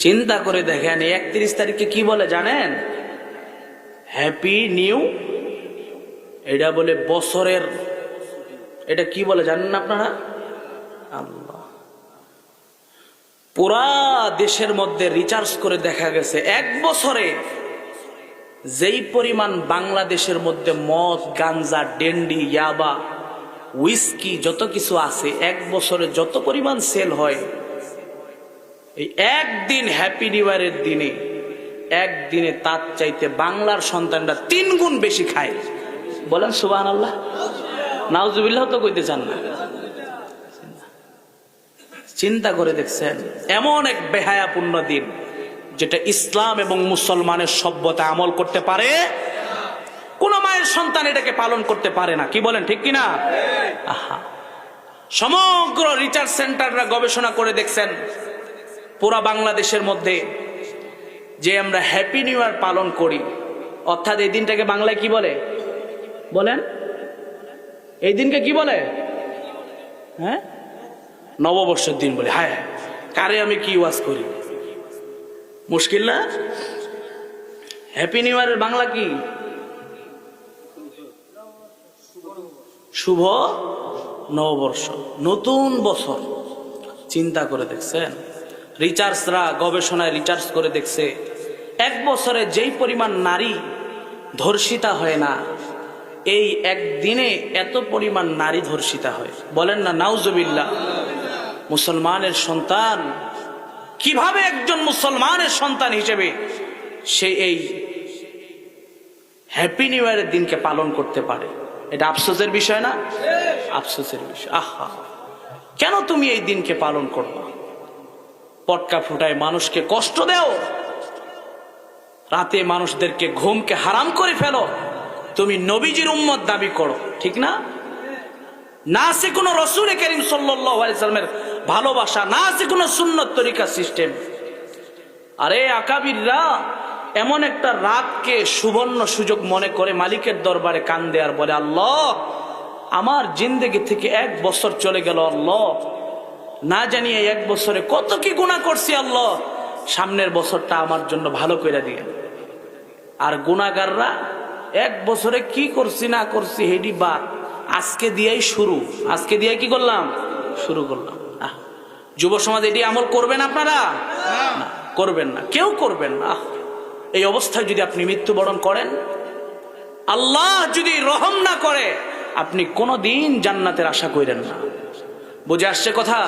চিন্তা করে দেখেন 31 তারিখে কি বলে জানেন? হ্যাপি নিউ, এটা বলে বছরের, এটা কি বলে জানেন না আপনারা? আল্লাহ, পুরা দেশের মধ্যে রিচার্জ করে দেখা গেছে এক বছরে যেই পরিমাণ বাংলাদেশের মধ্যে মদ, গাঞ্জা, ডেন্ডি, ইয়াবা, উইস্কি যত কিছু আছে, এক বছরে যত পরিমাণ সেল হয়, এই একদিন হ্যাপি নিউ ইয়ারের দিনে একদিনে তার চাইতে বাংলার সন্তানরা 3 গুণ বেশি খায়। বলেন সুবহানাল্লাহ। নাউজুবিল্লাহ তো কইতে চান না। চিন্তা করে দেখছেন, এমন এক বেহায়াপূর্ণ দিন যেটা ইসলাম এবং মুসলমানের সভ্যতা আমল করতে পারে, কোন মায়ের সন্তান এটাকে পালন করতে পারে না। কি বলেন, ঠিক কিনা? আহা, সমগ্র রিসার্চ সেন্টাররা গবেষণা করে দেখছেন পুরা বাংলাদেশের মধ্যে যে আমরা হ্যাপি নিউ ইয়ার পালন করি, অর্থাৎ এই দিনটাকে বাংলায় কি বলে বলেন? এই দিনকে কি বলে? হ্যাঁ, নববর্ষের দিন বলে। হায়, কারে আমি কি ওয়াজ করি, মুশকিল না? হ্যাপি নিউ ইয়ারের বাংলা কি? শুভ নববর্ষ, নতুন বছর। চিন্তা করে দেখছেন, রিসার্চরা গবেষণায় রিসার্চ করে দেখছে এক বছরে যেই পরিমাণ নারী ধর্ষিতা হয় না, এই একদিনে এত পরিমাণ নারী ধর্ষিতা হয়। বলেন না নাউজুবিল্লাহ। মুসলমানের সন্তান কিভাবে একজন মুসলমানের সন্তান হিসেবে সে এই হ্যাপি নিউ ইয়ারের দিনকে পালন করতে পারে? এটা আফসোসের বিষয় না? আফসোসের বিষয়। আহা, কেন তুমি এই দিনকে পালন করবা? পটকা ফুটায় মানুষকে কষ্ট দেও, রাতে মানুষদেরকে ঘুমকে হারাম করে ফেলো, তুমি নবীজির উম্মত দাবি করো, ঠিক না? না আছে কোন রাসূল কারীম সাল্লাল্লাহু আলাইহি সাল্লামের ভালোবাসা, না আছে কোন সুন্নত তরিকা সিস্টেম। আরে আকাবিররা এমন একটা রাতকে সুবর্ণ সুযোগ মনে করে মালিকের দরবারে কান্দে আর বলে, আল্লাহ, আমার জিন্দেগি থেকে 1 বছর চলে গেল, আল্লাহ না জানিয়ে 1 বছরে কত কি গুনাহ করছি, আল্লাহ সামনের বছরটা আমার জন্য ভালো করে দিয়ে। আর গুনাহগাররা 1 বছরে কি করছি না করছি হেডি বাদ, আজকে দিয়েই শুরু, আজকে দিয়ে কি করলাম? শুরু করলাম। যুব সমাজ এটি আমল করবেন আপনারা? না, করবেন না, কেউ করবেন না। এই অবস্থায় যদি আপনি মৃত্যুবরণ করেন, আল্লাহ যদি রহম না করে, আপনি কোনোদিন জান্নাতের আশা করেন না। বুঝে আসছে কথা?